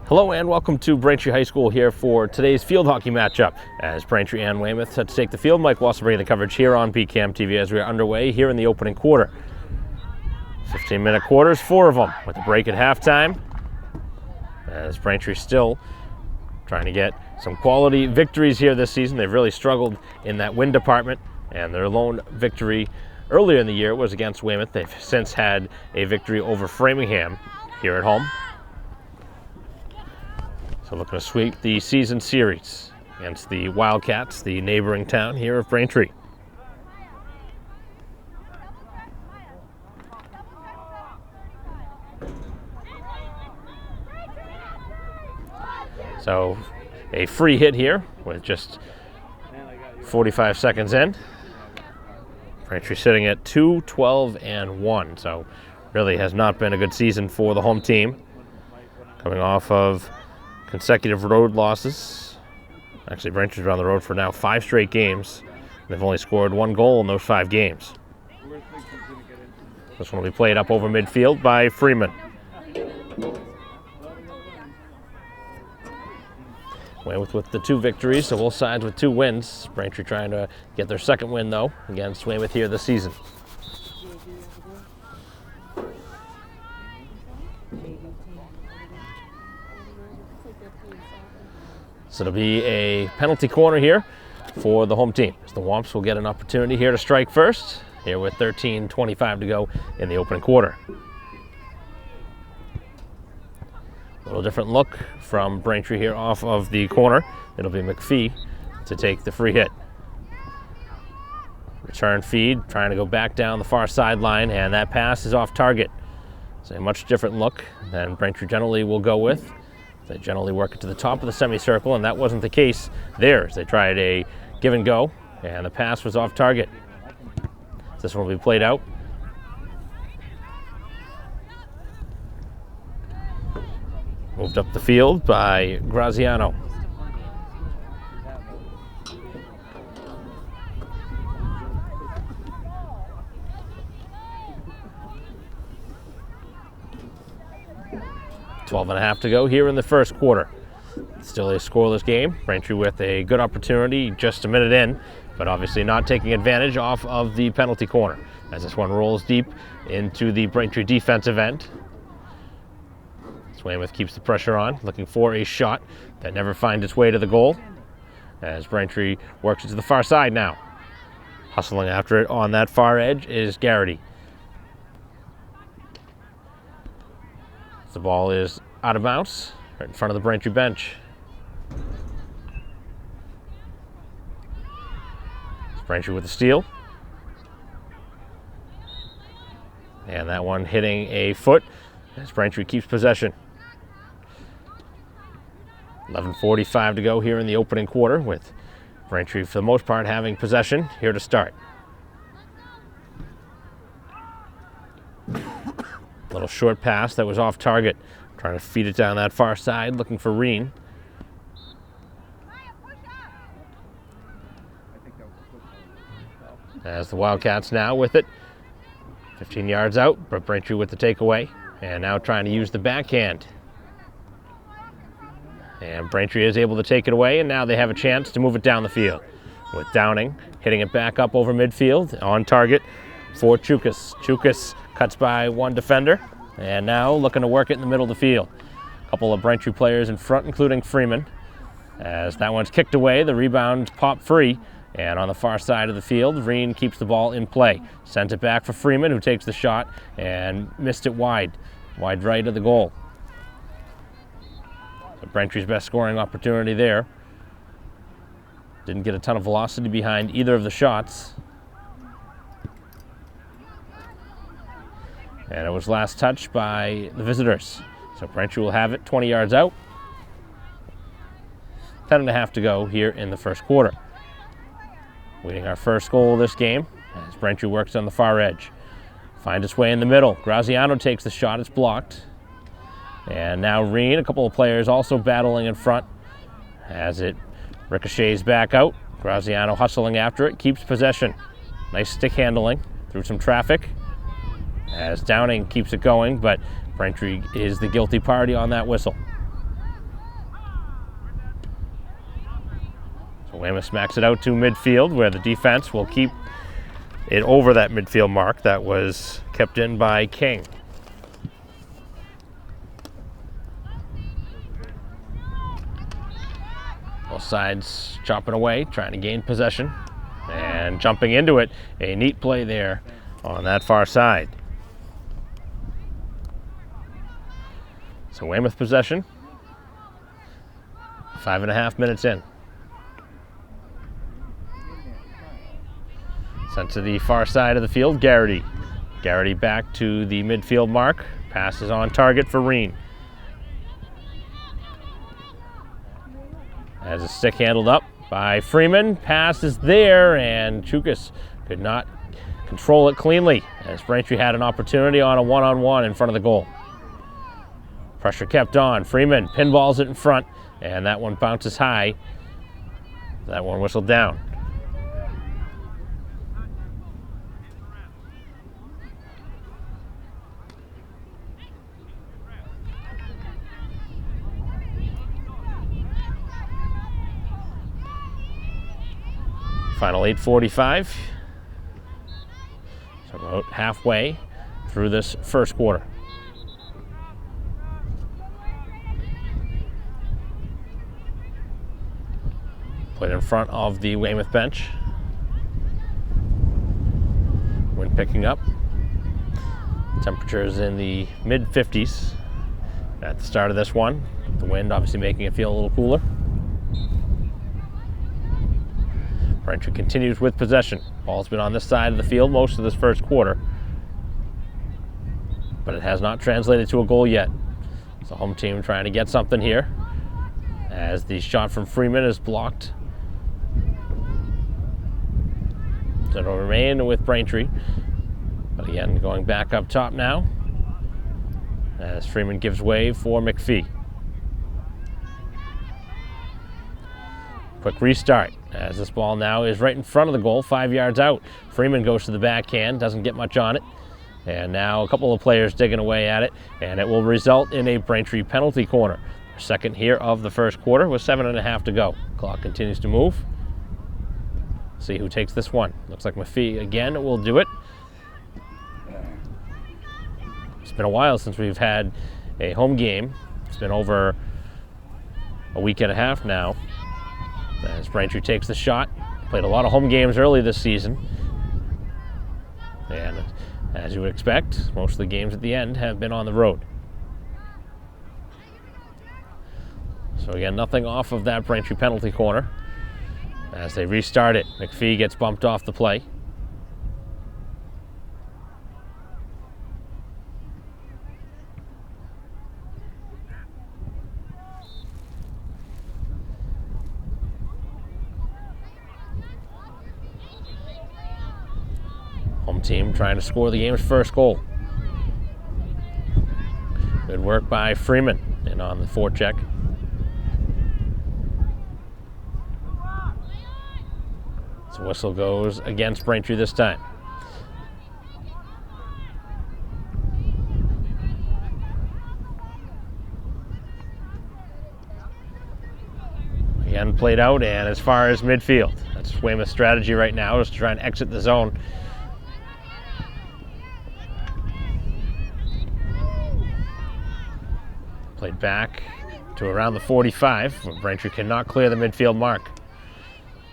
Hello and welcome to Braintree High School here for today's field hockey matchup. As Braintree and Weymouth set to take the field, Mike will also bring the coverage here on BCAM TV as we are underway here in the opening quarter. 15-minute quarters, 4 of them, with a break at halftime. As Braintree still trying to get some quality victories here this season. They've really struggled in that win department, and their lone victory earlier in the year was against Weymouth. They've since had a victory over Framingham here at home. So looking to sweep the season series against the Wildcats, the neighboring town here of Braintree. So a free hit here with just 45 seconds in. Braintree sitting at 2-12-1, so really has not been a good season for the home team. Coming off of consecutive road losses. Actually, Braintree's been on the road for now 5 straight games. They've only scored 1 goal in those 5 games. This one will be played up over midfield by Freeman. Weymouth with the 2 victories, so both sides with 2 wins. Braintree trying to get their second win, though, against Weymouth here this season. So it'll be a penalty corner here for the home team. So the Womps will get an opportunity here to strike first, here with 13:25 to go in the opening quarter. A little different look from Braintree here off of the corner. It'll be McPhee to take the free hit. Return feed, trying to go back down the far sideline, and that pass is off target. So a much different look than Braintree generally will go with. They generally work it to the top of the semicircle, and that wasn't the case there. They tried a give and go, and the pass was off target. This one will be played out. Moved up the field by Graziano. Twelve and a half to go here in the first quarter. Still a scoreless game. Braintree with a good opportunity just a minute in, but obviously not taking advantage off of the penalty corner as this one rolls deep into the Braintree defensive end. Weymouth keeps the pressure on, looking for a shot that never finds its way to the goal as Braintree works it to the far side now. Hustling after it on that far edge is Garrity. The ball is out of bounds, right in front of the Braintree bench. Braintree with the steal. And that one hitting a foot as Braintree keeps possession. 11:45 to go here in the opening quarter, with Braintree for the most part having possession here to start. Little short pass that was off target. Trying to feed it down that far side, looking for Reen. As the Wildcats now with it. 15 yards out, but Braintree with the takeaway. And now trying to use the backhand. And Braintree is able to take it away, and now they have a chance to move it down the field. With Downing hitting it back up over midfield, on target for Chukas. Chukas cuts by one defender, and now looking to work it in the middle of the field. A couple of Braintree players in front, including Freeman. As that one's kicked away, the rebound popped free, and on the far side of the field, Reen keeps the ball in play. Sent it back for Freeman, who takes the shot and missed it wide right of the goal. So Braintree's best scoring opportunity there. Didn't get a ton of velocity behind either of the shots. And it was last touched by the visitors. So Braintree will have it 20 yards out. 10 and a half to go here in the first quarter. Waiting our first goal of this game as Braintree works on the far edge. Finds its way in the middle. Graziano takes the shot, it's blocked. And now Reen, a couple of players also battling in front as it ricochets back out. Graziano hustling after it, keeps possession. Nice stick handling through some traffic as Downing keeps it going, but Braintree is the guilty party on that whistle. Weymouth smacks it out to midfield, where the defense will keep it over that midfield mark that was kept in by King. Both sides chopping away, trying to gain possession, and jumping into it. A neat play there on that far side. So Weymouth possession, 5.5 minutes in. Sent to the far side of the field, Garrity. Garrity back to the midfield mark. Passes on target for Reen. As a stick handled up by Freeman. Pass is there, and Chukas could not control it cleanly as Braintree had an opportunity on a one-on-one in front of the goal. Pressure kept on. Freeman pinballs it in front, and that one bounces high. That one whistled down. Final 8:45. So about halfway through this first quarter. Played in front of the Weymouth bench. Wind picking up. Temperatures in the mid-50s at the start of this one. The wind obviously making it feel a little cooler. Braintree continues with possession. Ball's been on this side of the field most of this first quarter, but it has not translated to a goal yet. It's the home team trying to get something here as the shot from Freeman is blocked. So it'll remain with Braintree, but again going back up top now as Freeman gives way for McPhee. Quick restart as this ball now is right in front of the goal, 5 yards out. Freeman goes to the backhand, doesn't get much on it. And now a couple of players digging away at it, and it will result in a Braintree penalty corner. Second here of the first quarter with 7.5 to go. Clock continues to move. See who takes this one. Looks like McPhee again will do it. It's been a while since we've had a home game. It's been over a week and a half now. As Braintree takes the shot. Played a lot of home games early this season. And as you would expect, most of the games at the end have been on the road. So again, nothing off of that Braintree penalty corner. As they restart it, McPhee gets bumped off the play. Home team trying to score the game's first goal. Good work by Freeman and on the forecheck. So whistle goes against Braintree this time. Again played out and as far as midfield. That's Weymouth's strategy right now, is to try and exit the zone. Played back to around the 45, but Braintree cannot clear the midfield mark.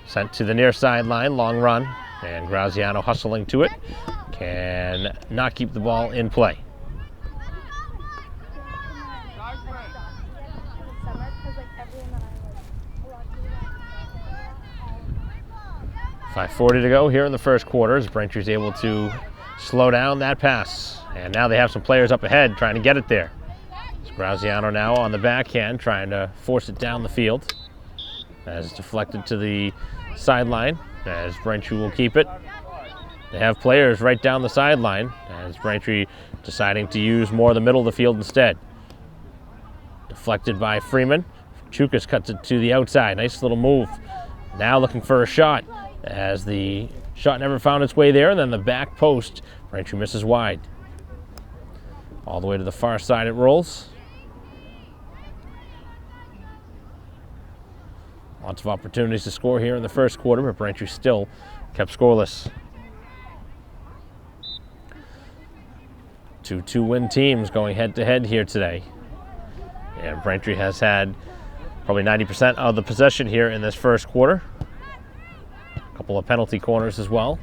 Sent to the near sideline, long run, and Graziano hustling to it. Can not keep the ball in play. .540 to go here in the first quarter as Braintree's able to slow down that pass. And now they have some players up ahead trying to get it there. Graziano now on the backhand, trying to force it down the field. As it's deflected to the sideline, as Braintree will keep it. They have players right down the sideline, as Braintree deciding to use more of the middle of the field instead. Deflected by Freeman. Chukas cuts it to the outside. Nice little move. Now looking for a shot, as the shot never found its way there, and then the back post, Braintree misses wide. All the way to the far side it rolls. Lots of opportunities to score here in the first quarter, but Braintree still kept scoreless. 2 2-win teams going head-to-head here today. And Braintree has had probably 90% of the possession here in this first quarter. A couple of penalty corners as well.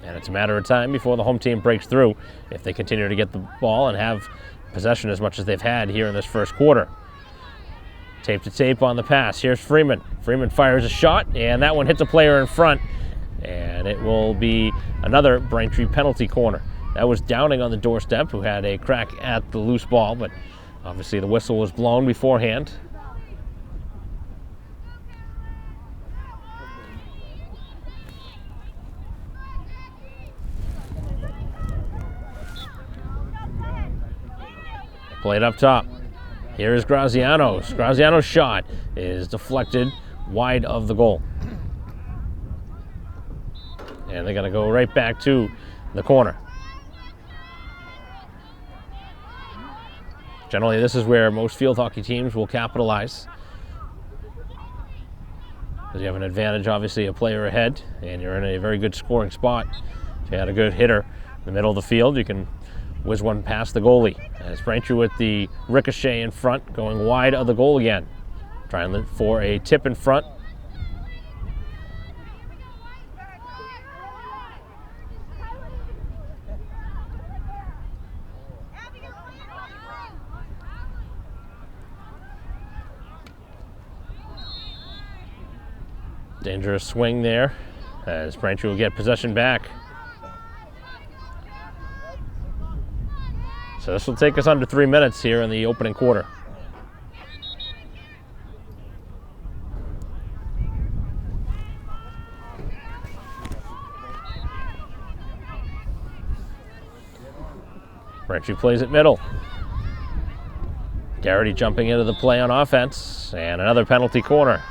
And it's a matter of time before the home team breaks through if they continue to get the ball and have possession as much as they've had here in this first quarter. Tape to tape on the pass. Here's Freeman. Freeman fires a shot, and that one hits a player in front. And it will be another Braintree penalty corner. That was Downing on the doorstep, who had a crack at the loose ball, but obviously the whistle was blown beforehand. Played up top. Here is Graziano's. Graziano's shot is deflected wide of the goal. And they're going to go right back to the corner. Generally, this is where most field hockey teams will capitalize. Because you have an advantage, obviously, a player ahead, and you're in a very good scoring spot. If you had a good hitter in the middle of the field, you can whiz one past the goalie. As Braintree with the ricochet in front, going wide of the goal again. Trying for a tip in front. Dangerous swing there as Braintree will get possession back. So this will take us under 3 minutes here in the opening quarter. Braintree plays it middle. Garrity jumping into the play on offense, and another penalty corner.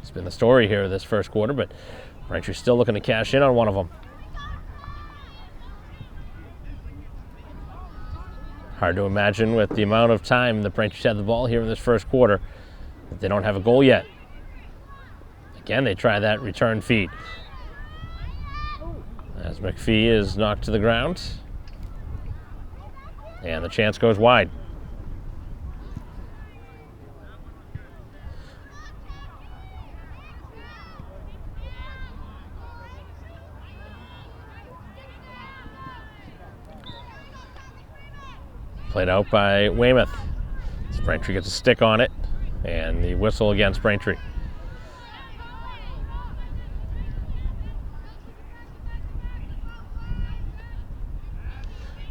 It's been the story here this first quarter, but Braintree's still looking to cash in on one of them. Hard to imagine with the amount of time that Braintree's had the ball here in this first quarter that they don't have a goal yet. Again, they try that return feed. As McPhee is knocked to the ground. And the chance goes wide. Played out by Weymouth. So Braintree gets a stick on it, and the whistle against Braintree.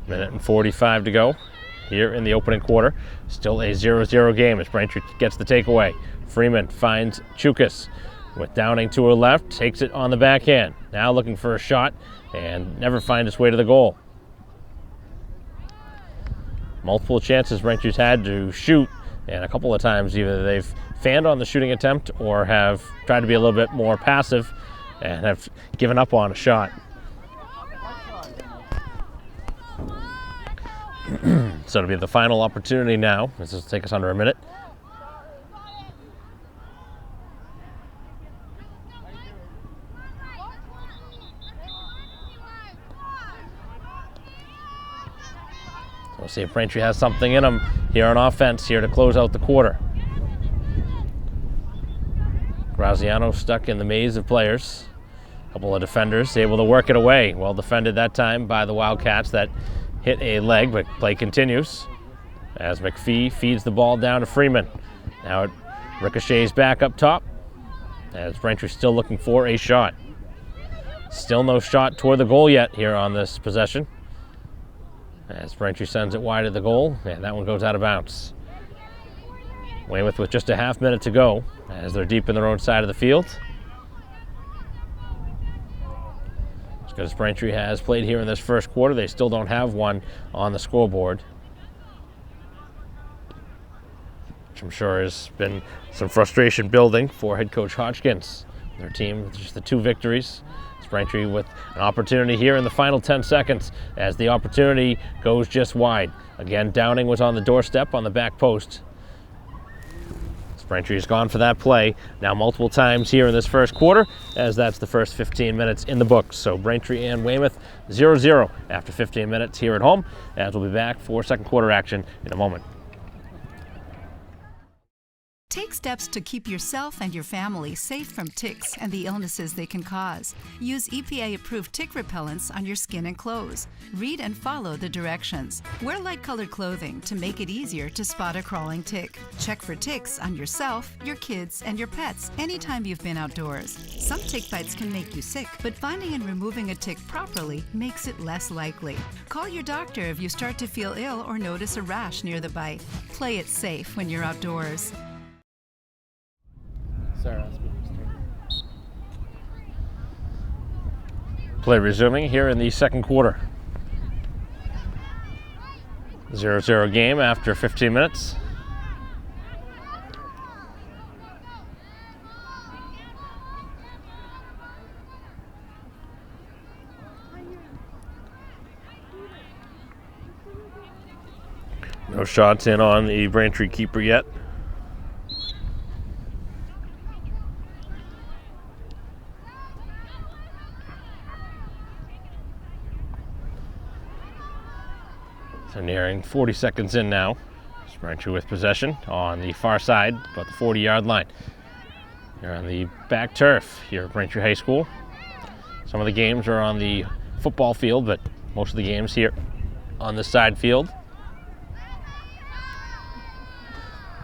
Minute and 45 to go here in the opening quarter. Still a 0-0 game as Braintree gets the takeaway. Freeman finds Chukas with Downing to her left, takes it on the backhand. Now looking for a shot and never finds its way to the goal. Multiple chances Braintree's had to shoot, and a couple of times either they've fanned on the shooting attempt or have tried to be a little bit more passive and have given up on a shot. So it'll be the final opportunity now. This will take us under a minute. So we'll see if Braintree has something in them here on offense here to close out the quarter. Graziano stuck in the maze of players. A couple of defenders able to work it away. Well defended that time by the Wildcats. That hit a leg, but play continues as McPhee feeds the ball down to Freeman. Now it ricochets back up top as Braintree's still looking for a shot. Still no shot toward the goal yet here on this possession as Braintree sends it wide of the goal, and that one goes out of bounds. Weymouth with just a half minute to go as they're deep in their own side of the field. Because Braintree has played here in this first quarter, they still don't have one on the scoreboard, which I'm sure has been some frustration building for head coach Hodgkins. Their team, just the 2 victories. It's Braintree with an opportunity here in the final 10 seconds as the opportunity goes just wide. Again, Downing was on the doorstep on the back post, Braintree's gone for that play now multiple times here in this first quarter, as that's the first 15 minutes in the books. So Braintree and Weymouth 0-0 after 15 minutes here at home, as we'll be back for second quarter action in a moment. Take steps to keep yourself and your family safe from ticks and the illnesses they can cause. Use EPA-approved tick repellents on your skin and clothes. Read and follow the directions. Wear light-colored clothing to make it easier to spot a crawling tick. Check for ticks on yourself, your kids, and your pets anytime you've been outdoors. Some tick bites can make you sick, but finding and removing a tick properly makes it less likely. Call your doctor if you start to feel ill or notice a rash near the bite. Play it safe when you're outdoors. Play resuming here in the second quarter. 0-0 game after 15 minutes. No shots in on the Braintree keeper yet. So nearing 40 seconds in now. Braintree with possession on the far side, about the 40-yard line. They're on the back turf here at Braintree High School. Some of the games are on the football field, but most of the games here on the side field.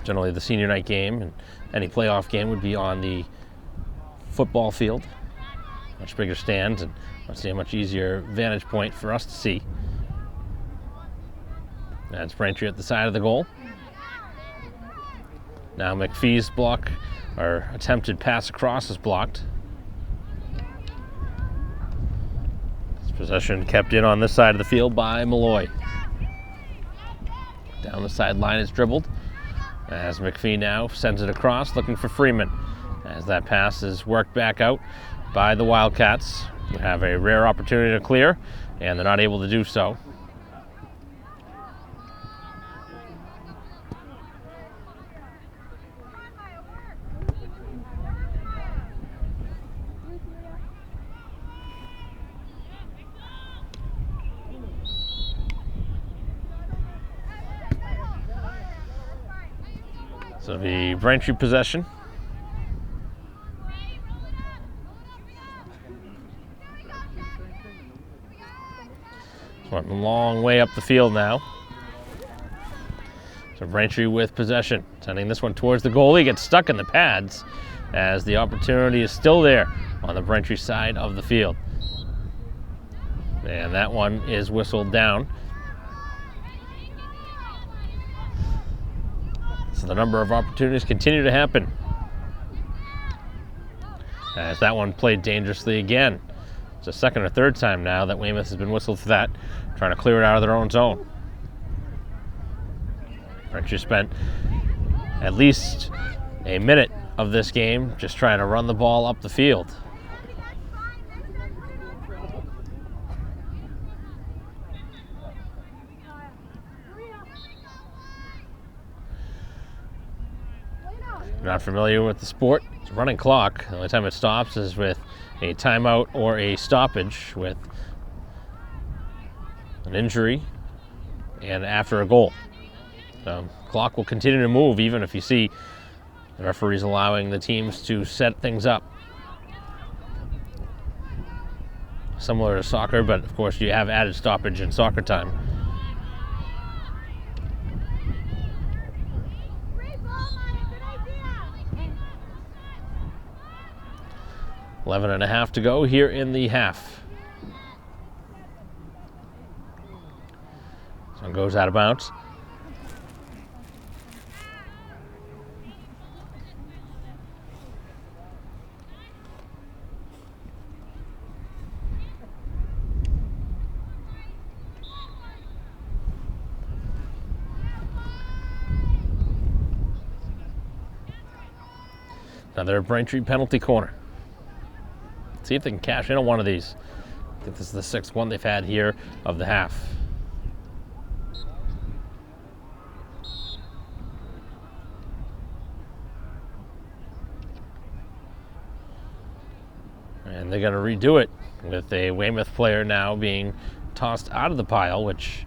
Generally the senior night game and any playoff game would be on the football field. Much bigger stands and obviously a much easier vantage point for us to see. That's Braintree at the side of the goal. Now McPhee's block, or attempted pass across, is blocked. This possession kept in on this side of the field by Malloy. Down the sideline is dribbled, as McPhee now sends it across, looking for Freeman. As that pass is worked back out by the Wildcats, who have a rare opportunity to clear, and they're not able to do so. So the Braintree possession. It's went a long way up the field now. So Braintree with possession, sending this one towards the goalie, gets stuck in the pads as the opportunity is still there on the Braintree side of the field. And that one is whistled down. So the number of opportunities continue to happen, as that one played dangerously again. It's the second or third time now that Weymouth has been whistled for that, trying to clear it out of their own zone. Braintree spent at least a minute of this game just trying to run the ball up the field. Not familiar with the sport, it's a running clock. The only time it stops is with a timeout or a stoppage with an injury and after a goal. The clock will continue to move even if you see the referees allowing the teams to set things up. Similar to soccer, but of course you have added stoppage in soccer time. 11.5 to go here in the half. This one goes out of bounds. Another Braintree penalty corner. See if they can cash in on one of these. I think this is the sixth one they've had here of the half. And they're going to redo it with a Weymouth player now being tossed out of the pile, which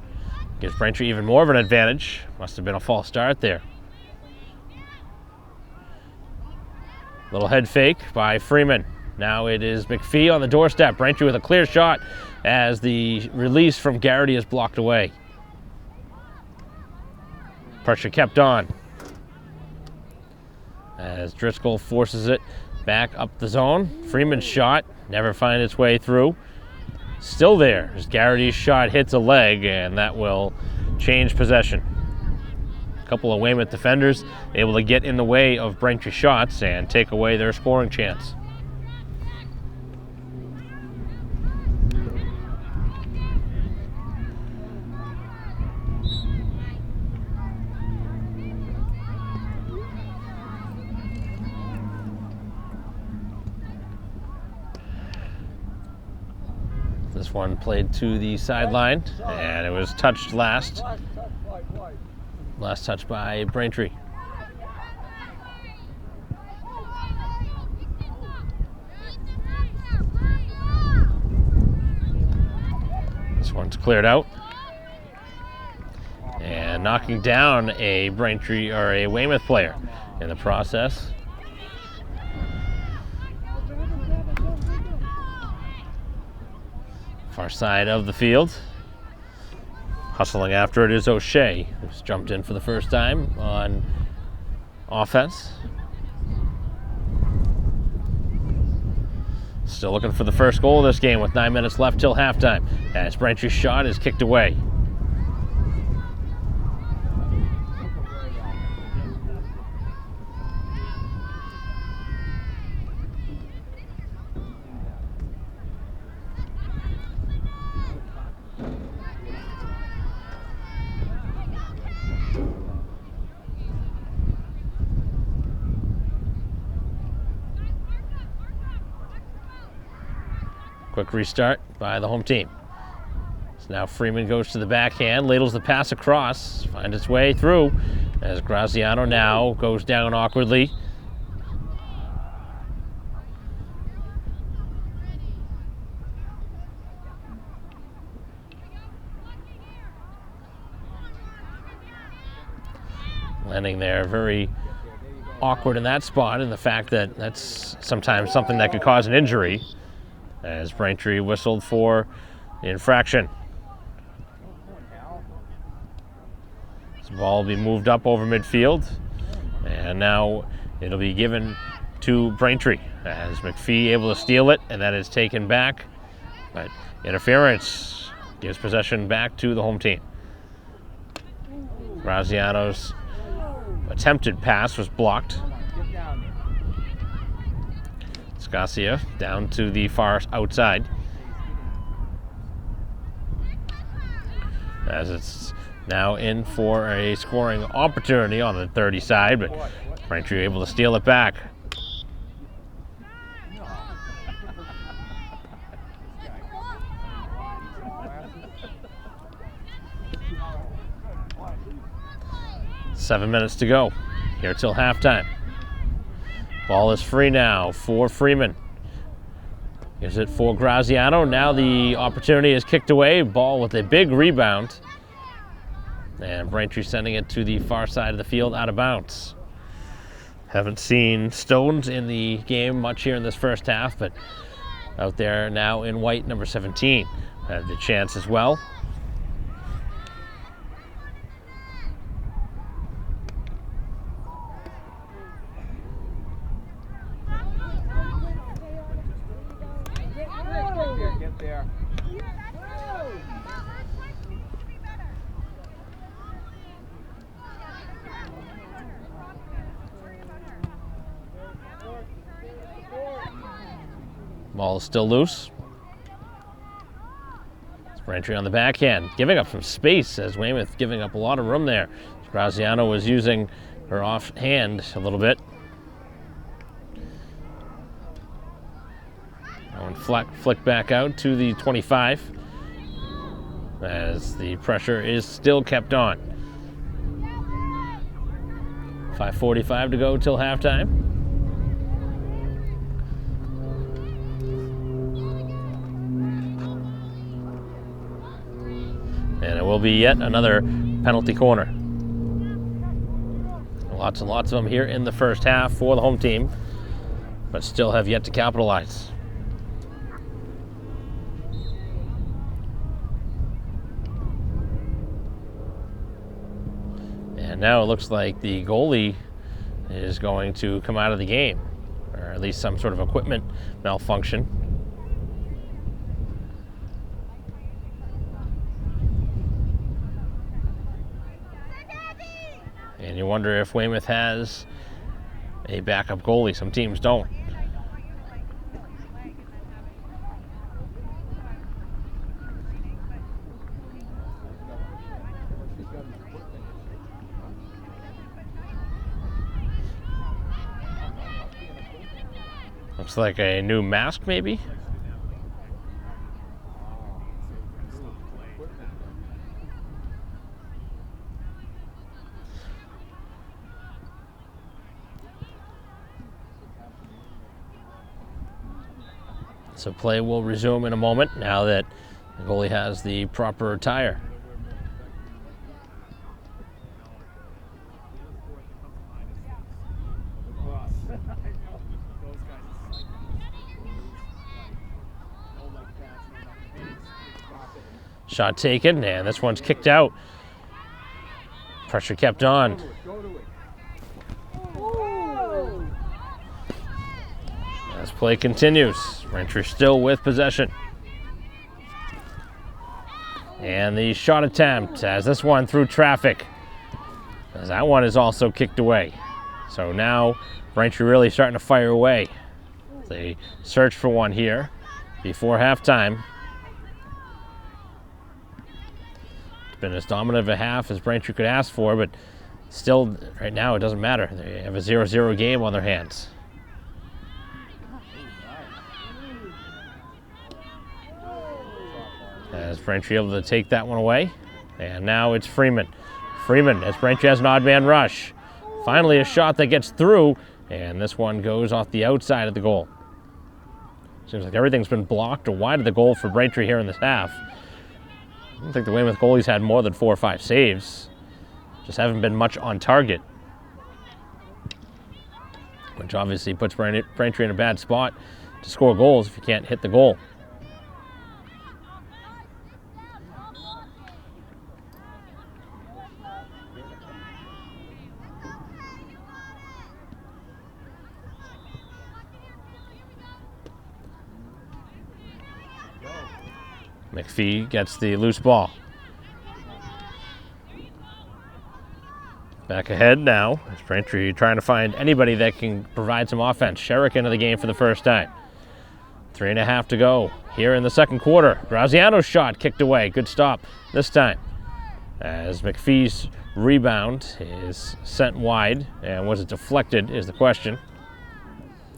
gives Braintree even more of an advantage. Must have been a false start there. Little head fake by Freeman. Now it is McPhee on the doorstep. Braintree with a clear shot as the release from Garrity is blocked away. Pressure kept on as Driscoll forces it back up the zone. Freeman's shot never finds its way through. Still there as Garrity's shot hits a leg, and that will change possession. A couple of Weymouth defenders able to get in the way of Braintree shots and take away their scoring chance. This one played to the sideline, and it was touched last. Last touch by Braintree. This one's cleared out. And knocking down a Braintree or a Weymouth player in the process. Far side of the field. Hustling after it is O'Shea, who's jumped in for the first time on offense. Still looking for the first goal of this game with 9 minutes left till halftime, as Braintree's shot is kicked away. Quick restart by the home team. So now Freeman goes to the backhand, ladles the pass across, finds its way through as Graziano now goes down awkwardly. Landing there very awkward in that spot, and the fact that that's sometimes something that could cause an injury, as Braintree whistled for the infraction. This ball will be moved up over midfield, and now it'll be given to Braintree as McPhee able to steal it, and that is taken back, but interference gives possession back to the home team. Graziano's attempted pass was blocked. Scasia down to the far outside, as it's now in for a scoring opportunity on the 30 side, but Braintree able to steal it back. Seven minutes to go here till halftime. Ball is free now for Freeman. Gives it for Graziano. Now the opportunity is kicked away. Ball with a big rebound. And Braintree sending it to the far side of the field out of bounds. Haven't seen Stones in the game much here in this first half, but out there now in white, number 17. Had the chance as well. Ball is still loose. It's Braintree on the backhand, giving up some space as Weymouth giving up a lot of room there. Graziano was using her offhand a little bit. And flick back out to the 25 as the pressure is still kept on. 5:45 to go till halftime. will be yet another penalty corner. Lots and lots of them here in the first half for the home team, but still have yet to capitalize. And now it looks like the goalie is going to come out of the game, or at least some sort of equipment malfunction. And you wonder if Weymouth has a backup goalie. Some teams don't. Looks like a new mask, maybe? So play will resume in a moment now that the goalie has the proper attire. Shot taken, and this one's kicked out. Pressure kept on. As play continues, Braintree still with possession. And the shot attempt as this one through traffic, as that one is also kicked away. So now Braintree really starting to fire away. They search for one here before halftime. It's been as dominant of a half as Braintree could ask for, but still right now it doesn't matter. They have a 0-0 game on their hands. As Braintree able to take that one away. And now it's Freeman. Freeman, as Braintree has an odd man rush. Finally a shot that gets through, and this one goes off the outside of the goal. Seems like everything's been blocked or wide of the goal for Braintree here in this half. I don't think the Weymouth goalies had more than 4 or 5 saves. Just haven't been much on target. Which obviously puts Braintree in a bad spot to score goals if you can't hit the goal. McPhee gets the loose ball. Back ahead now. As Braintree trying to find anybody that can provide some offense. Sherrick into the game for the first time. 3.5 to go here in the second quarter. Graziano's shot kicked away. Good stop this time. As McPhee's rebound is sent wide. And was it deflected is the question.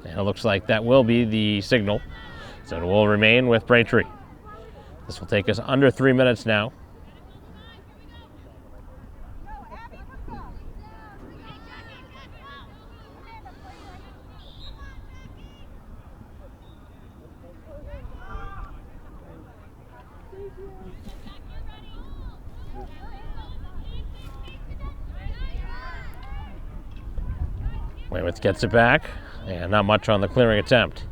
And it looks like that will be the signal. So it will remain with Braintree. This will take us under 3 minutes now. Weymouth gets it back, and not much on the clearing attempt.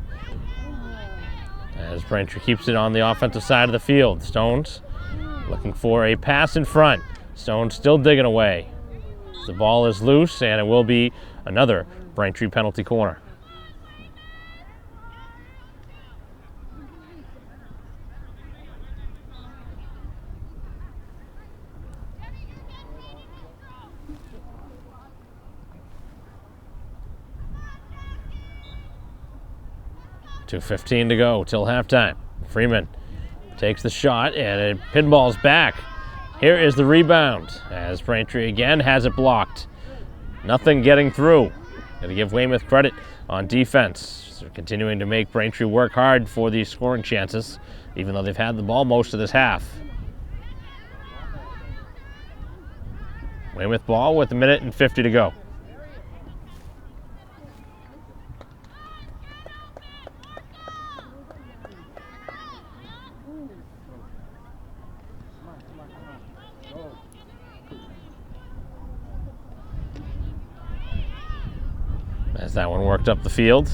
As Braintree keeps it on the offensive side of the field. Stones looking for a pass in front. Stones still digging away. The ball is loose, and it will be another Braintree penalty corner. .2:15 to go till halftime. Freeman takes the shot and it pinballs back. Here is the rebound as Braintree again has it blocked. Nothing getting through. Got to give Weymouth credit on defense. They're continuing to make Braintree work hard for these scoring chances, even though they've had the ball most of this half. Weymouth ball with 1:50 to go. As that one worked up the field.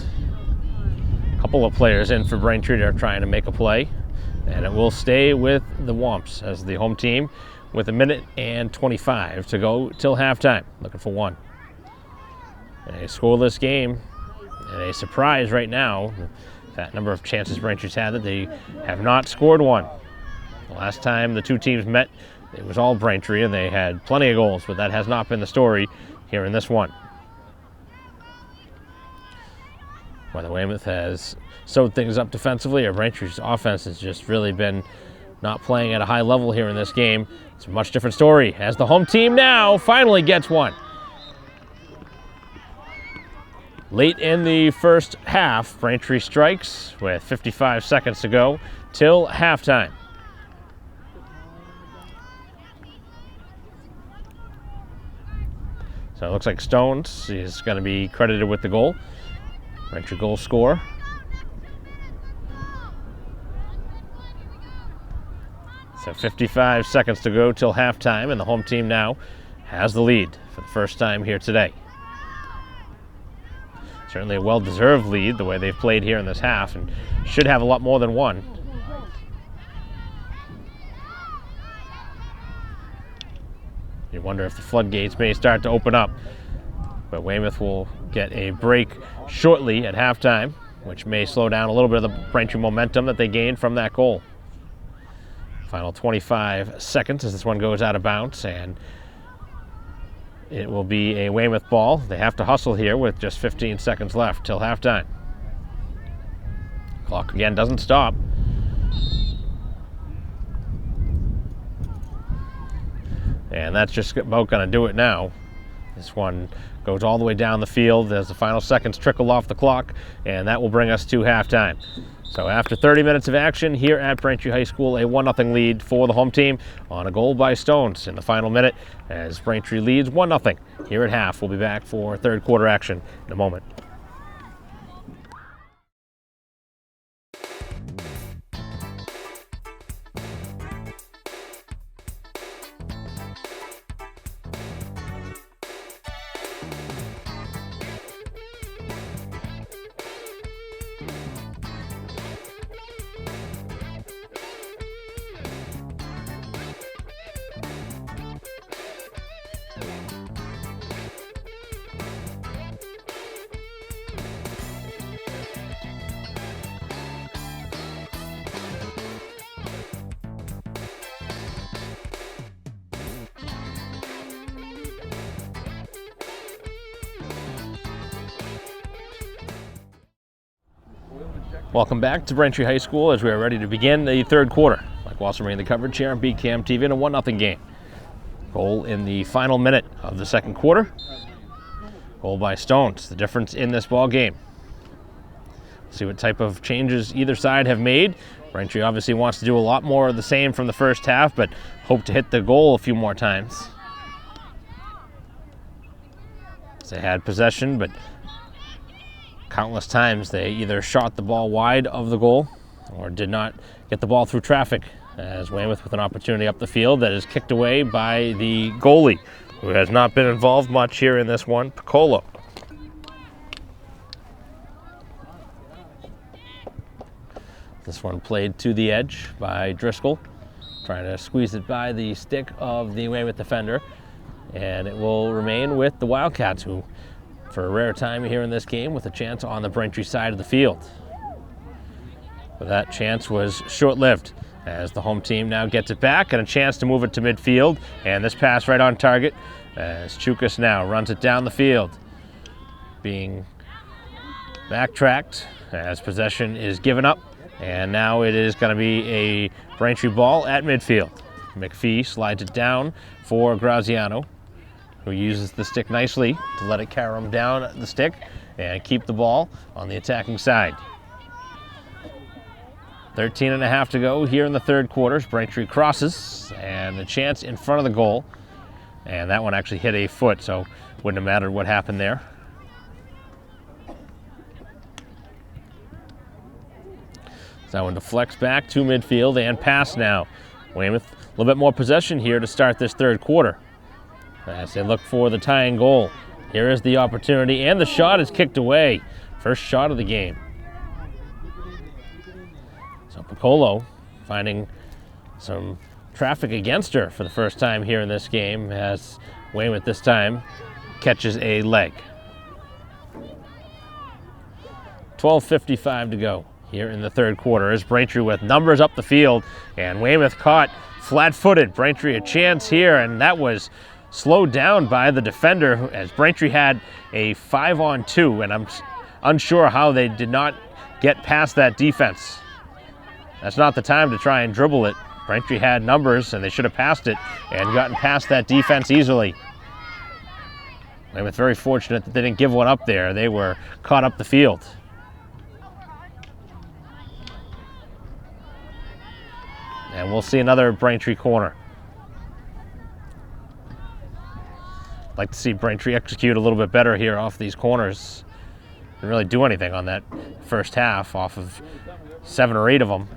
A couple of players in for Braintree are trying to make a play. And it will stay with the Womps as the home team with 1:25 to go till halftime. Looking for one. A scoreless game and a surprise right now. That number of chances Braintree's had that they have not scored one. The last time the two teams met, it was all Braintree and they had plenty of goals, but that has not been the story here in this one. Whether Weymouth has sewed things up defensively or Braintree's offense has just really been not playing at a high level here in this game. It's a much different story as the home team now finally gets one. Late in the first half, Braintree strikes with 55 seconds to go till halftime. So it looks like Stones is going to be credited with the goal. Braintree goal scorer. So 55 seconds to go till halftime, and the home team now has the lead for the first time here today. Certainly a well-deserved lead the way they've played here in this half, and should have a lot more than one. You wonder if the floodgates may start to open up, but Weymouth will get a break shortly at halftime, which may slow down a little bit of the Braintree momentum that they gained from that goal. Final 25 seconds as this one goes out of bounds, and it will be a Weymouth ball. They have to hustle here with just 15 seconds left till halftime. Clock again doesn't stop. And that's just about going to do it now. This one goes all the way down the field as the final seconds trickle off the clock, and that will bring us to halftime. So after 30 minutes of action here at Braintree High School, a 1-0 lead for the home team on a goal by Stones in the final minute as Braintree leads 1-0 here at half. We'll be back for third quarter action in a moment. Welcome back to Braintree High School as we are ready to begin the third quarter. Mike Wasserman in the coverage here on BCam TV in a 1-0 game. Goal in the final minute of the second quarter. Goal by Stones, the difference in this ball game. See what type of changes either side have made. Braintree obviously wants to do a lot more of the same from the first half, but hope to hit the goal a few more times. They had possession, but countless times they either shot the ball wide of the goal or did not get the ball through traffic, as Weymouth with an opportunity up the field that is kicked away by the goalie, who has not been involved much here in this one, Piccolo. This one played to the edge by Driscoll, trying to squeeze it by the stick of the Weymouth defender, and it will remain with the Wildcats, who for a rare time here in this game with a chance on the Braintree side of the field. But that chance was short-lived as the home team now gets it back and a chance to move it to midfield, and this pass right on target as Chukas now runs it down the field, being backtracked as possession is given up, and now it is going to be a Braintree ball at midfield. McPhee slides it down for Graziano, who uses the stick nicely to let it carry him down the stick and keep the ball on the attacking side. 13.5 to go here in the third quarter. Braintree crosses and a chance in front of the goal, and that one actually hit a foot, so wouldn't have mattered what happened there. So that one deflects back to midfield and pass now. Weymouth a little bit more possession here to start this third quarter as they look for the tying goal. Here is the opportunity, and the shot is kicked away. First shot of the game. So Piccolo finding some traffic against her for the first time here in this game, as Weymouth this time catches a leg. 12:55 to go here in the third quarter. As Braintree with numbers up the field, and Weymouth caught flat-footed. Braintree a chance here, and that was slowed down by the defender, as Braintree had a 5-on-2, and I'm unsure how they did not get past that defense. That's not the time to try and dribble it. Braintree had numbers, and they should have passed it and gotten past that defense easily. Weymouth very fortunate that they didn't give one up there. They were caught up the field. And we'll see another Braintree corner. I'd like to see Braintree execute a little bit better here off these corners. Didn't really do anything on that first half off of 7 or 8 of them.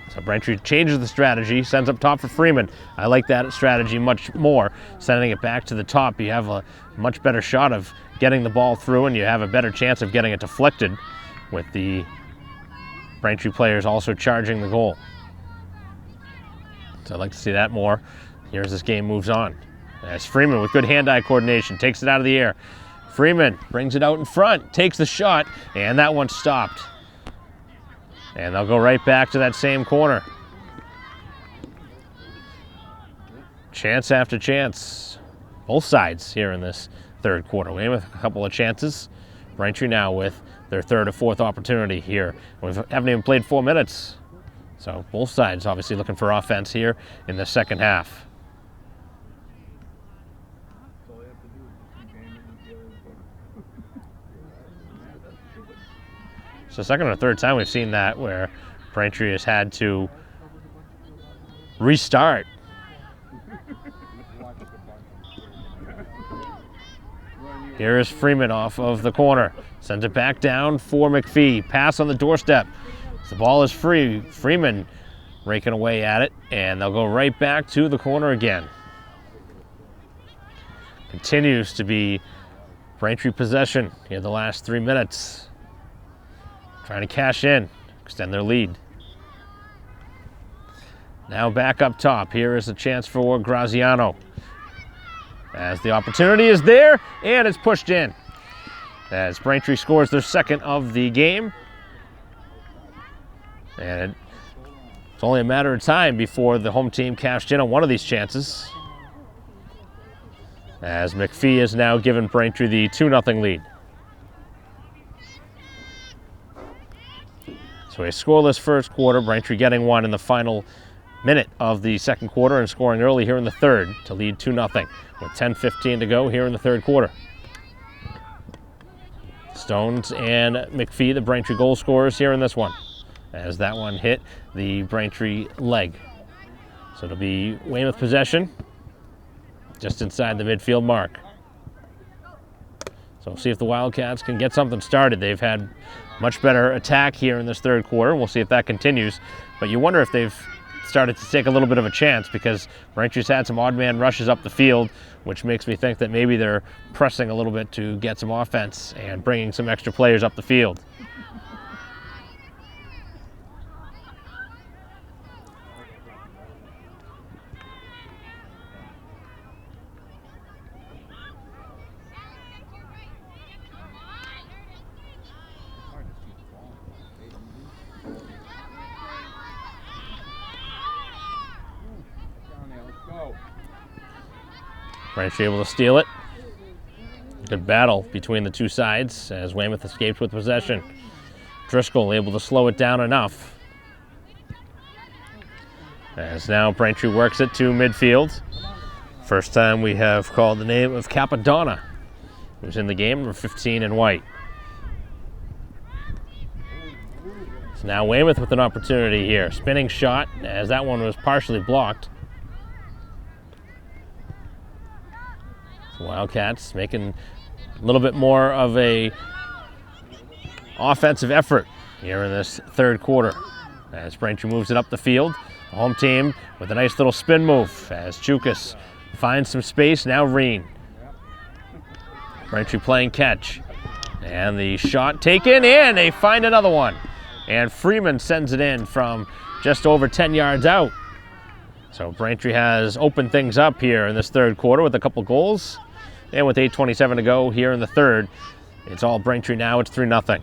So Braintree changes the strategy, sends up top for Freeman. I like that strategy much more. Sending it back to the top, you have a much better shot of getting the ball through, and you have a better chance of getting it deflected with the Braintree players also charging the goal. So I'd like to see that more here as this game moves on. As Freeman with good hand-eye coordination takes it out of the air. Freeman brings it out in front, takes the shot, and that one's stopped. And they'll go right back to that same corner. Chance after chance. Both sides here in this third quarter. Weymouth a couple of chances. Braintree now with their third or fourth opportunity here. We haven't even played 4 minutes. So both sides obviously looking for offense here in the second half. So second or third time we've seen that where Braintree has had to restart. Here is Freeman off of the corner. Sends it back down for McPhee. Pass on the doorstep. The ball is free. Freeman raking away at it, and they'll go right back to the corner again. Continues to be Braintree possession in the last 3 minutes. Trying to cash in, extend their lead. Now back up top. Here is a chance for Graziano. As the opportunity is there, and it's pushed in. As Braintree scores their second of the game. And it's only a matter of time before the home team cashed in on one of these chances. As McPhee has now given Braintree the 2-0 lead. So a scoreless first quarter, Braintree getting one in the final minute of the second quarter and scoring early here in the third to lead 2-0 with 10:15 to go here in the third quarter. Stones and McPhee, the Braintree goal scorers here in this one, as that one hit the Braintree leg. So it'll be Weymouth possession just inside the midfield mark. So we'll see if the Wildcats can get something started. They've had much better attack here in this third quarter. We'll see if that continues. But you wonder if they've started to take a little bit of a chance, because Braintree's had some odd man rushes up the field, which makes me think that maybe they're pressing a little bit to get some offense and bringing some extra players up the field. Braintree able to steal it. Good battle between the two sides as Weymouth escaped with possession. Driscoll able to slow it down enough. As now Braintree works it to midfield. First time we have called the name of Capadonna, who's in the game, number 15 in white. So now Weymouth with an opportunity here. Spinning shot, as that one was partially blocked. Wildcats making a little bit more of a offensive effort here in this third quarter, as Braintree moves it up the field. The home team with a nice little spin move as Chukas finds some space. Now Reen. Braintree playing catch. And the shot taken, and they find another one. And Freeman sends it in from just over 10 yards out. So Braintree has opened things up here in this third quarter with a couple goals. And with 8:27 to go here in the third, it's all Braintree now. It's 3-0.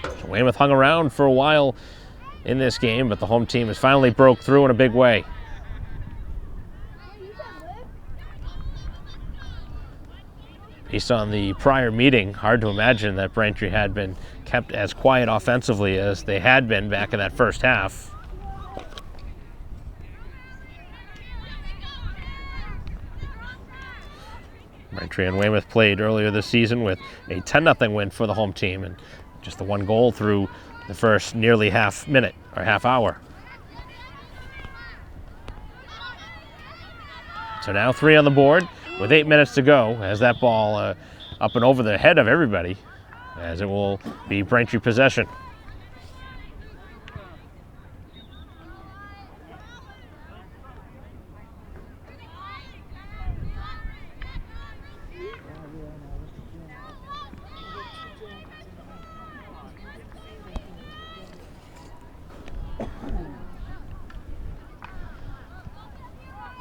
So Weymouth hung around for a while in this game, but the home team has finally broke through in a big way. Based on the prior meeting, hard to imagine that Braintree had been kept as quiet offensively as they had been back in that first half. Braintree and Weymouth played earlier this season with a 10-0 win for the home team and just the one goal through the first nearly half hour. So now 3 on the board with 8 minutes to go as that ball up and over the head of everybody, as it will be Braintree possession.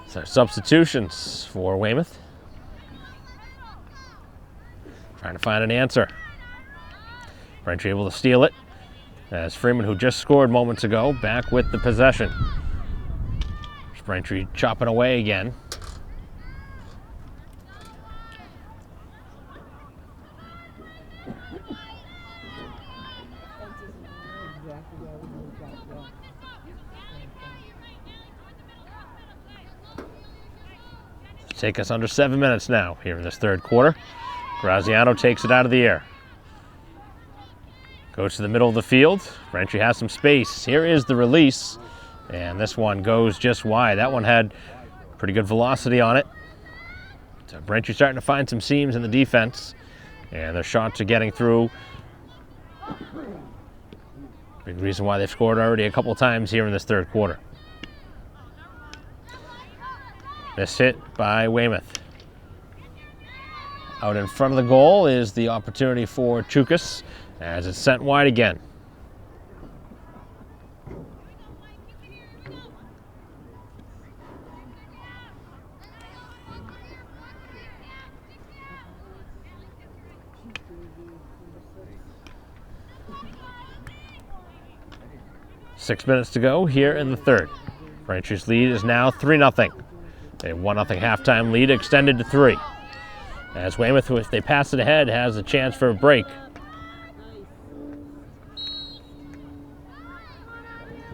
So substitutions for Weymouth. Trying to find an answer. Braintree able to steal it as Freeman, who just scored moments ago, back with the possession. Braintree chopping away again. Take us under 7 minutes now here in this third quarter. Graziano takes it out of the air. Goes to the middle of the field. Braintree has some space. Here is the release. And this one goes just wide. That one had pretty good velocity on it. So Braintree starting to find some seams in the defense. And their shots are getting through. Big reason why they've scored already a couple times here in this third quarter. Missed hit by Weymouth. Out in front of the goal is the opportunity for Chukas as it's sent wide again. Six minutes to go here in the third. Braintree's lead is now 3-0. A 1-0 halftime lead extended to 3. As Weymouth, if they pass it ahead, has a chance for a break.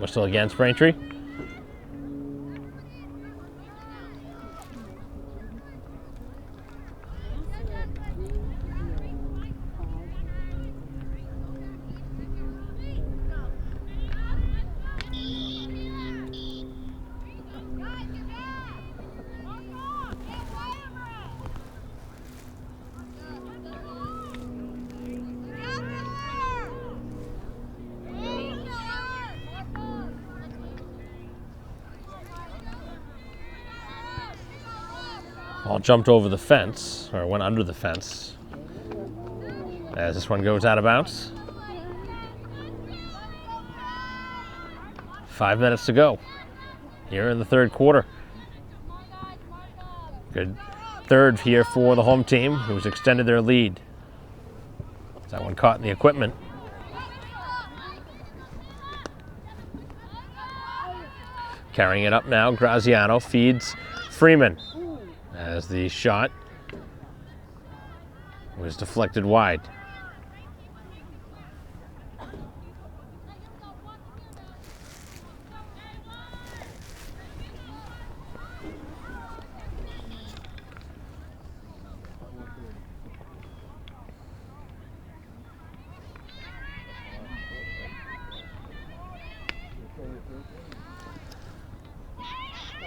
Whistle against Braintree. Ball jumped over the fence, or went under the fence, as this one goes out of bounds. 5 minutes to go here in the third quarter. Good third here for the home team, who's extended their lead. That one caught in the equipment. Carrying it up now, Graziano feeds Freeman, as the shot was deflected wide.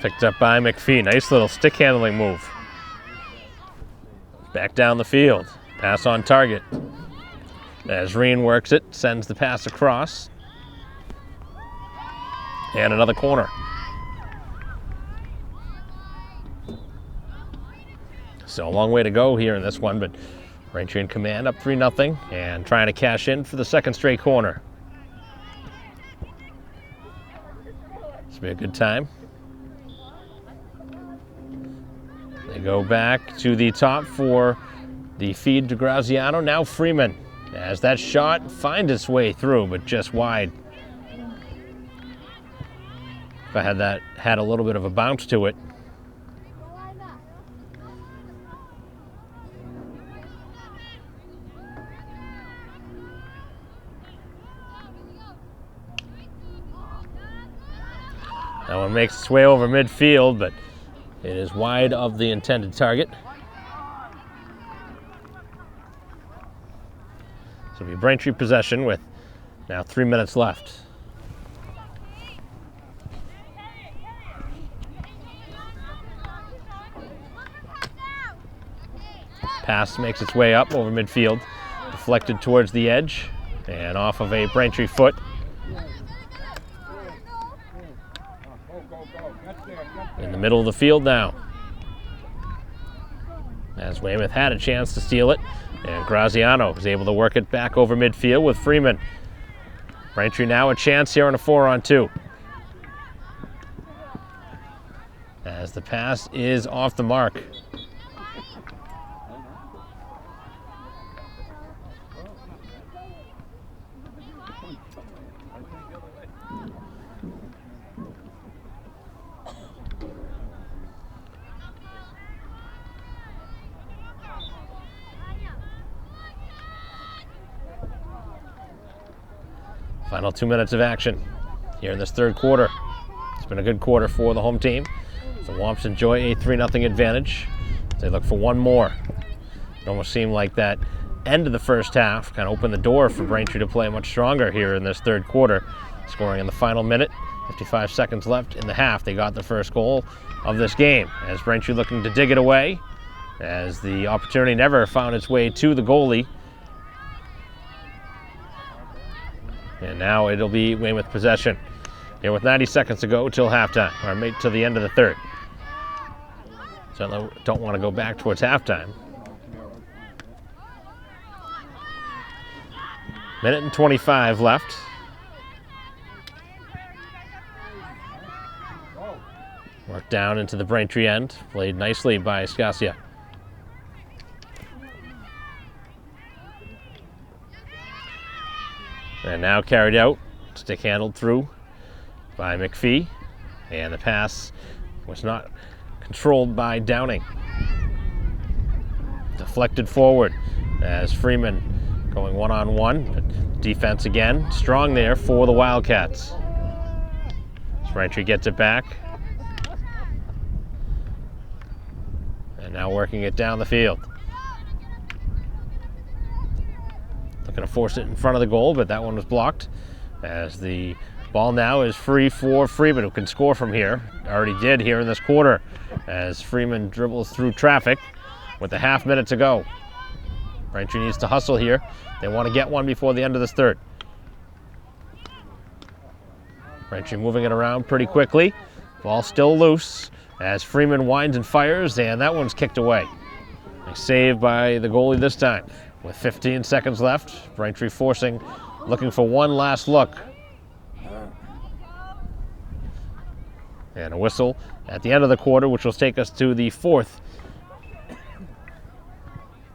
Picked up by McPhee. Nice little stick handling move. Back down the field. Pass on target. As Reen works it, sends the pass across. And another corner. So a long way to go here in this one, but Braintree in command, up 3-0, and trying to cash in for the second straight corner. This will be a good time. They go back to the top for the feed to Graziano. Now Freeman, as that shot finds its way through, but just wide. If I had a little bit of a bounce to it. That one makes its way over midfield, but it is wide of the intended target. So it'll be Braintree possession with now 3 minutes left. Pass makes its way up over midfield, deflected towards the edge, and off of a Braintree foot. In the middle of the field now, as Weymouth had a chance to steal it, and Graziano was able to work it back over midfield with Freeman. Braintree now a chance here on a 4-on-2. As the pass is off the mark. Final 2 minutes of action here in this third quarter. It's been a good quarter for the home team. The Womps enjoy a 3-0 advantage. They look for one more. It almost seemed like that end of the first half kind of opened the door for Braintree to play much stronger here in this third quarter. Scoring in the final minute, 55 seconds left in the half. They got the first goal of this game as Braintree looking to dig it away, as the opportunity never found its way to the goalie. And now it'll be Weymouth possession here with 90 seconds to go till halftime, or to the end of the third. So don't want to go back towards halftime. Minute and 25 left. Worked down into the Braintree end, played nicely by Scasia. And now carried out, stick handled through by McPhee, and the pass was not controlled by Downing. Deflected forward as Freeman going one-on-one, but defense again strong there for the Wildcats. Braintree gets it back, and now working it down the field. Looking to force it in front of the goal, but that one was blocked, as the ball now is free for Freeman, who can score from here. Already did here in this quarter, as Freeman dribbles through traffic with a half minute to go. Braintree needs to hustle here. They want to get one before the end of this third. Braintree moving it around pretty quickly. Ball still loose as Freeman winds and fires, and that one's kicked away. A save by the goalie this time. With 15 seconds left, Braintree looking for one last look. And a whistle at the end of the quarter, which will take us to the fourth.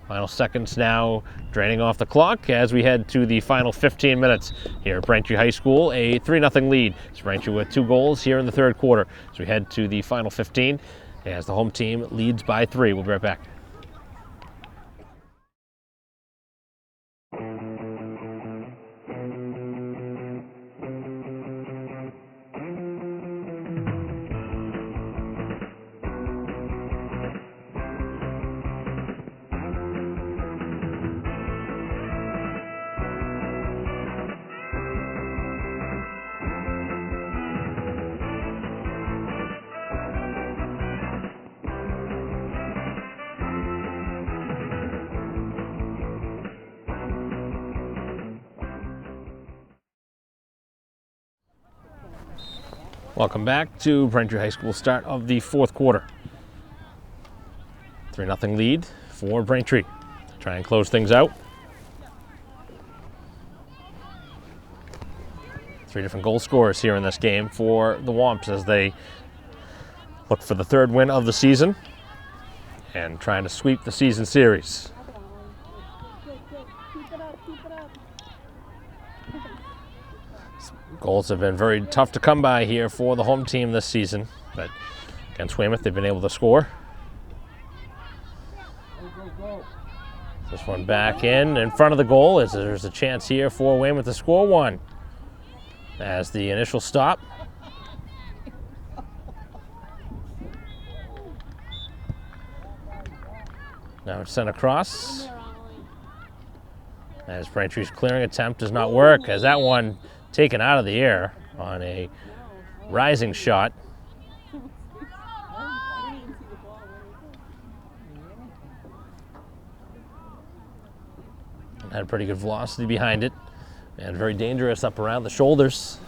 Final seconds now draining off the clock as we head to the final 15 minutes here at Braintree High School. A 3-0 lead. It's Braintree with 2 goals here in the third quarter. As we head to the final 15 as the home team leads by 3. We'll be right back. Welcome back to Braintree High School, start of the fourth quarter. 3-0 lead for Braintree. Try and close things out. 3 different goal scorers here in this game for the Womps as they look for the third win of the season and trying to sweep the season series. Goals have been very tough to come by here for the home team this season, but against Weymouth they've been able to score. This one back in front of the goal as there's a chance here for Weymouth to score one. As the initial stop. Now it's sent across. As Braintree's clearing attempt does not work, as that one taken out of the air on a rising shot. And had pretty good velocity behind it, and very dangerous up around the shoulders.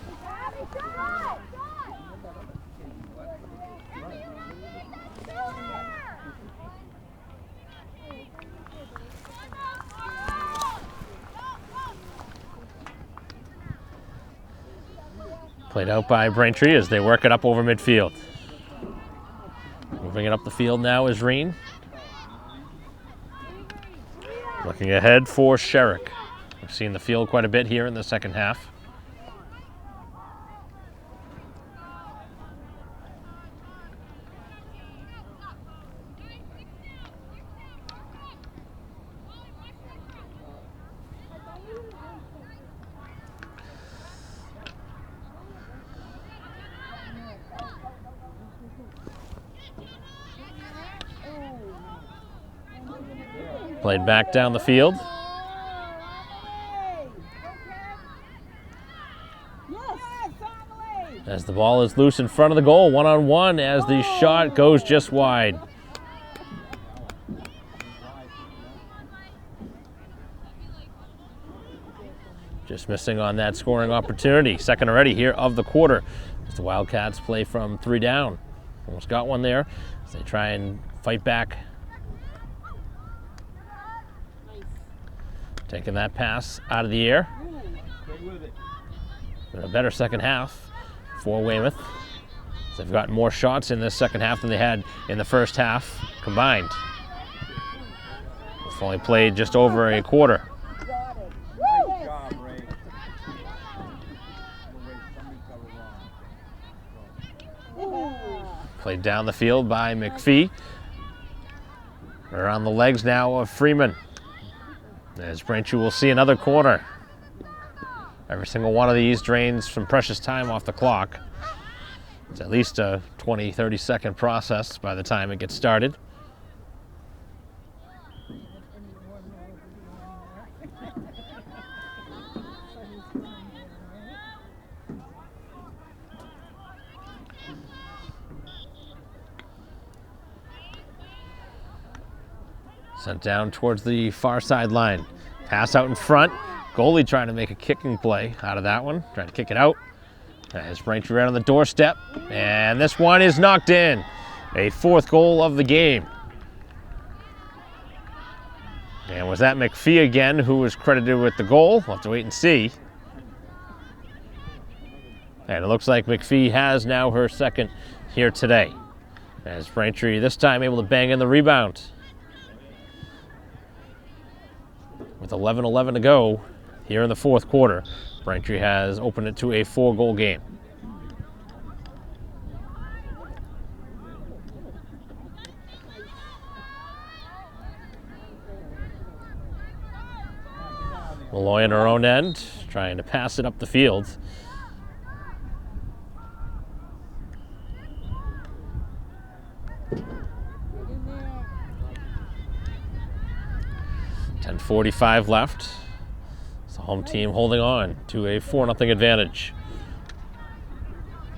Played out by Braintree as they work it up over midfield. Moving it up the field now is Reen. Looking ahead for Sherrick. We've seen the field quite a bit here in the second half. Played back down the field. As the ball is loose in front of the goal, one-on-one as the shot goes just wide. Just missing on that scoring opportunity. Second already here of the quarter. As the Wildcats play from 3 down. Almost got one there as they try and fight back. Taking that pass out of the air. Been a better second half for Weymouth. They've gotten more shots in this second half than they had in the first half combined. They've only played just over a quarter. Played down the field by McPhee. Around the legs now of Freeman. As Braintree will see another corner. Every single one of these drains some precious time off the clock. It's at least a 20, 30-second process by the time it gets started. Sent down towards the far sideline. Pass out in front. Goalie trying to make a kicking play out of that one. Trying to kick it out. As Braintree right on the doorstep. And this one is knocked in. A 4th goal of the game. And was that McPhee again who was credited with the goal? We'll have to wait and see. And it looks like McPhee has now her second here today. As Braintree this time able to bang in the rebound. With 11:11 to go here in the 4th quarter, Braintree has opened it to a 4-goal game. Malloy on her own end, trying to pass it up the field. .45 left. It's the home team holding on to a 4-0 advantage.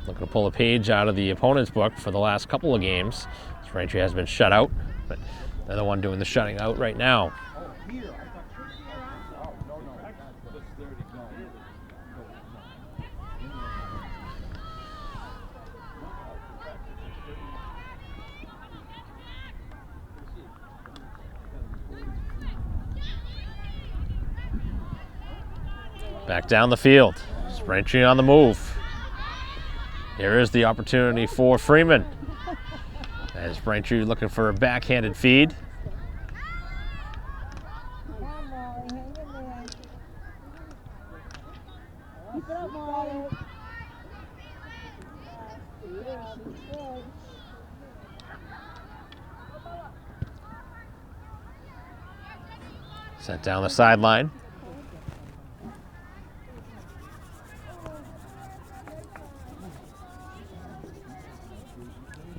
Looking to pull a page out of the opponent's book for the last couple of games. Braintree has been shut out, but they're the one doing the shutting out right now. Back down the field. Braintree on the move. Here is the opportunity for Freeman. As Braintree looking for a backhanded feed. Sent down the sideline.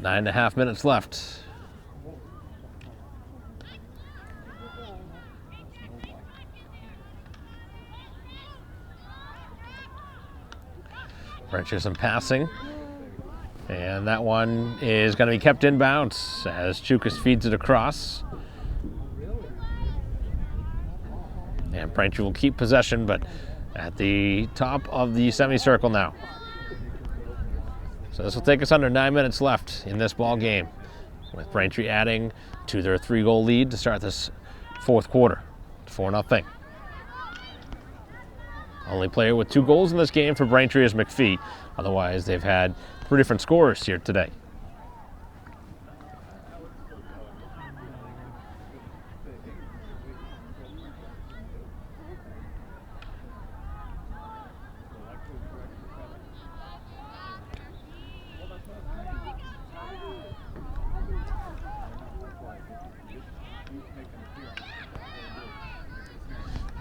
9.5 minutes left. Braintree some passing. And that one is going to be kept in bounds as Chukas feeds it across. And Braintree will keep possession, but at the top of the semicircle now. So this will take us under 9 minutes left in this ball game, with Braintree adding to their 3-goal lead to start this fourth quarter, 4-0. Only player with 2 goals in this game for Braintree is McPhee. Otherwise, they've had 3 different scorers here today.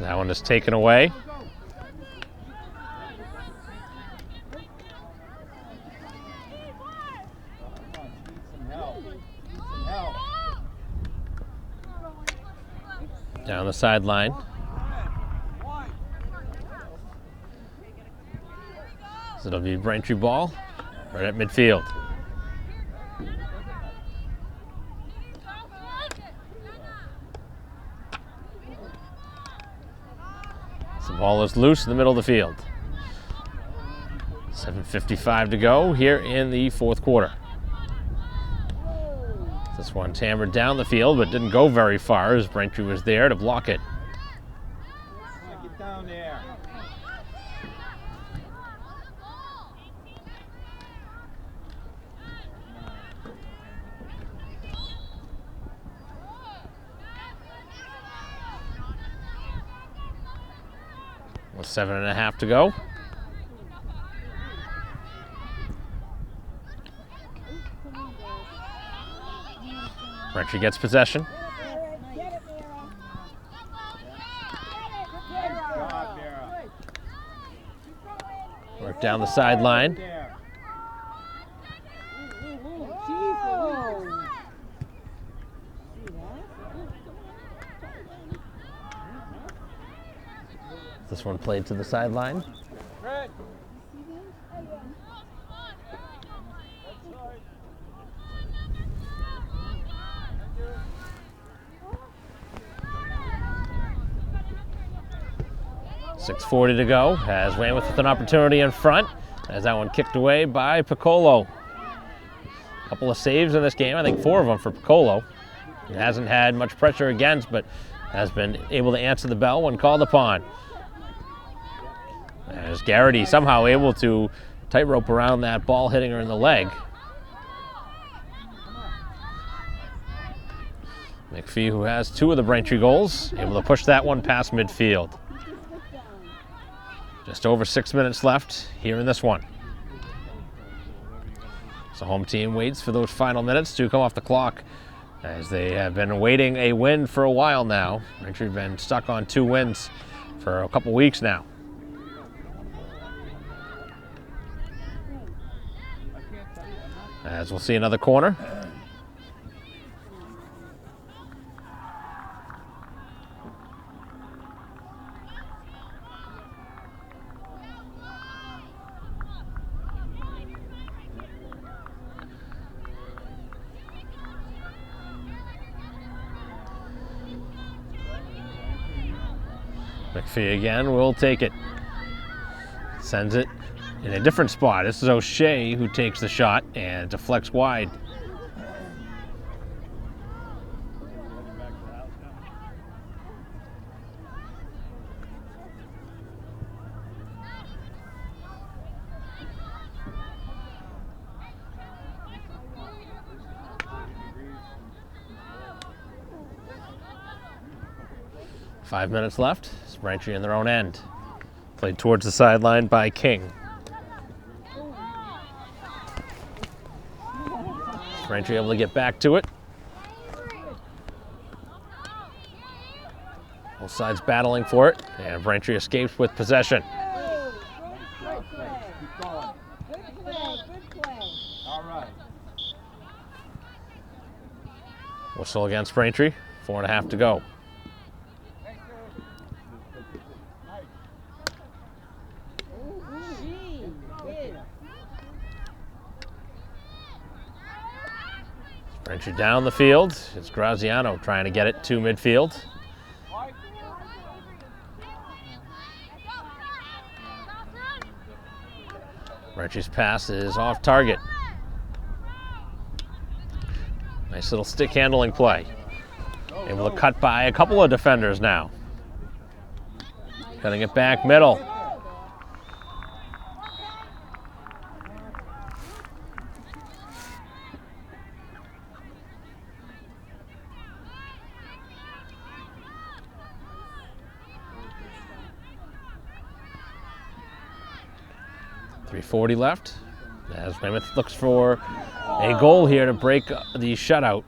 That one is taken away. Down the sideline. So it'll be Braintree ball right at midfield. The ball is loose in the middle of the field. 7:55 to go here in the fourth quarter. This one's hammered down the field, but didn't go very far as Braintree was there to block it. Get down there. With 7.5 to go. Braintree gets possession. Work down the sideline. This one played to the sideline. Red. 6:40 to go as Weymouth with an opportunity in front. As that one kicked away by Piccolo. A couple of saves in this game, I think 4 of them for Piccolo. He hasn't had much pressure against, but has been able to answer the bell when called upon. As Garrity somehow able to tightrope around that ball, hitting her in the leg. McPhee, who has 2 of the Braintree goals, able to push that one past midfield. Just over 6 minutes left here in this one. So home team waits for those final minutes to come off the clock, as they have been awaiting a win for a while now. Braintree have been stuck on 2 wins for a couple weeks now. As we'll see another corner. McPhee again will take it. Sends it in a different spot. This is O'Shea who takes the shot and deflects wide. 5 minutes left. It's Braintree in their own end. Played towards the sideline by King. Braintree able to get back to it. Both sides battling for it, and Braintree escapes with possession. Whistle against Braintree. 4.5 to go. Braintree down the field. It's Graziano trying to get it to midfield. Braintree's pass is off target. Nice little stick handling play. Able to cut by a couple of defenders now. Cutting it back middle. .340 left as Weymouth looks for a goal here to break the shutout.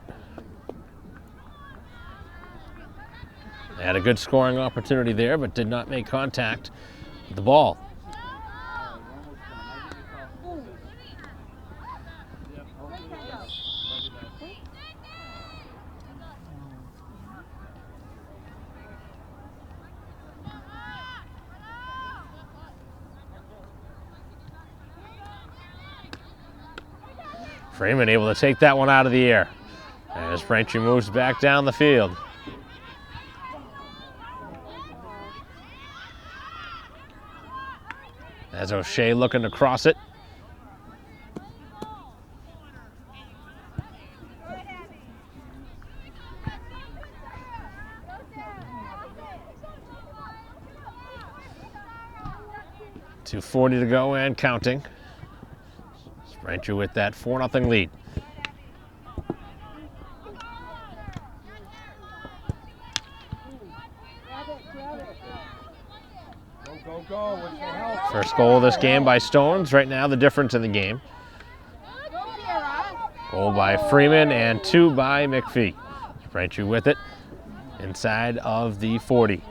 They had a good scoring opportunity there, but did not make contact with the ball. Freeman able to take that one out of the air as Braintree moves back down the field. As O'Shea looking to cross it. .240 to go and counting. Braintree with that 4-0 lead. Go. What's the help? First goal of this game by Stones. Right now the difference in the game. Goal by Freeman and 2 by McPhee. Braintree with it inside of the 40.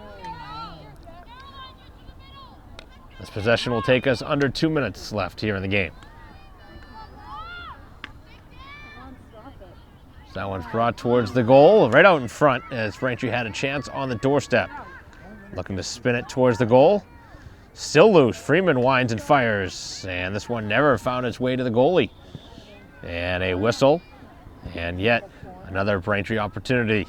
This possession will take us under 2 minutes left here in the game. So that one's brought towards the goal, right out in front as Braintree had a chance on the doorstep. Looking to spin it towards the goal. Still loose. Freeman winds and fires, and this one never found its way to the goalie. And a whistle, and yet another Braintree opportunity.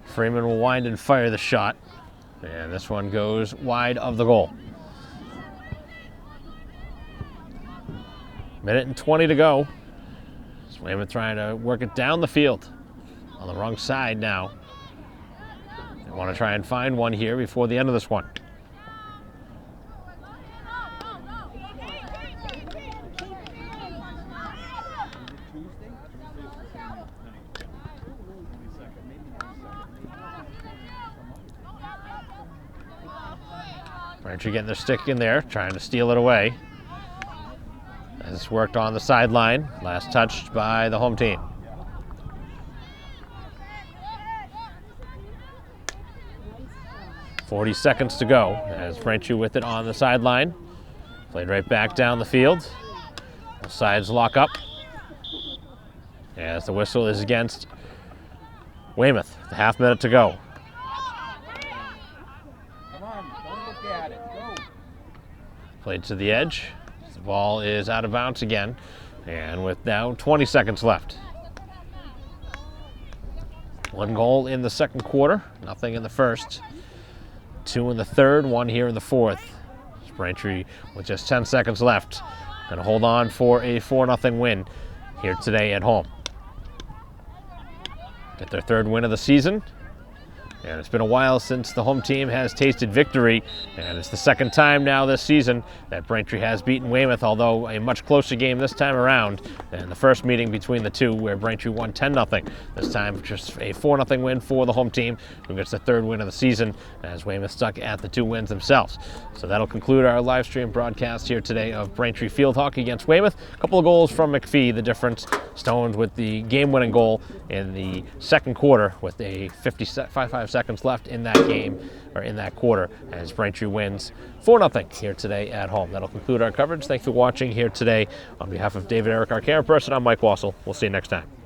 Freeman will wind and fire the shot, and this one goes wide of the goal. 1:20 to go. Weymouth trying to work it down the field. On the wrong side now. They want to try and find one here before the end of this one. Braintree getting their stick in there, trying to steal it away. As it's worked on the sideline, last touched by the home team. .40 seconds to go as Braintree with it on the sideline. Played right back down the field. Both sides lock up. As the whistle is against Weymouth. The half minute to go. Played to the edge. The ball is out of bounds again, and with now 20 seconds left. 1 goal in the second quarter, nothing in the first. 2 in the third, 1 here in the fourth. Braintree with just 10 seconds left, going to hold on for a 4-0 win here today at home. Get their 3rd win of the season. And it's been a while since the home team has tasted victory, and it's the second time now this season that Braintree has beaten Weymouth, although a much closer game this time around than the first meeting between the two, where Braintree won 10-0. This time just a 4-0 win for the home team, who gets the third win of the season, as Weymouth stuck at the 2 wins themselves. So that'll conclude our live stream broadcast here today of Braintree field hockey against Weymouth. A couple of goals from McPhee, the difference. Stones with the game-winning goal in the second quarter with a 55 seconds left in that game, or in that quarter, as Braintree wins 4-0 here today at home. That'll conclude our coverage. Thanks for watching here today. On behalf of David Eric, our camera person, I'm Mike Wassel. We'll see you next time.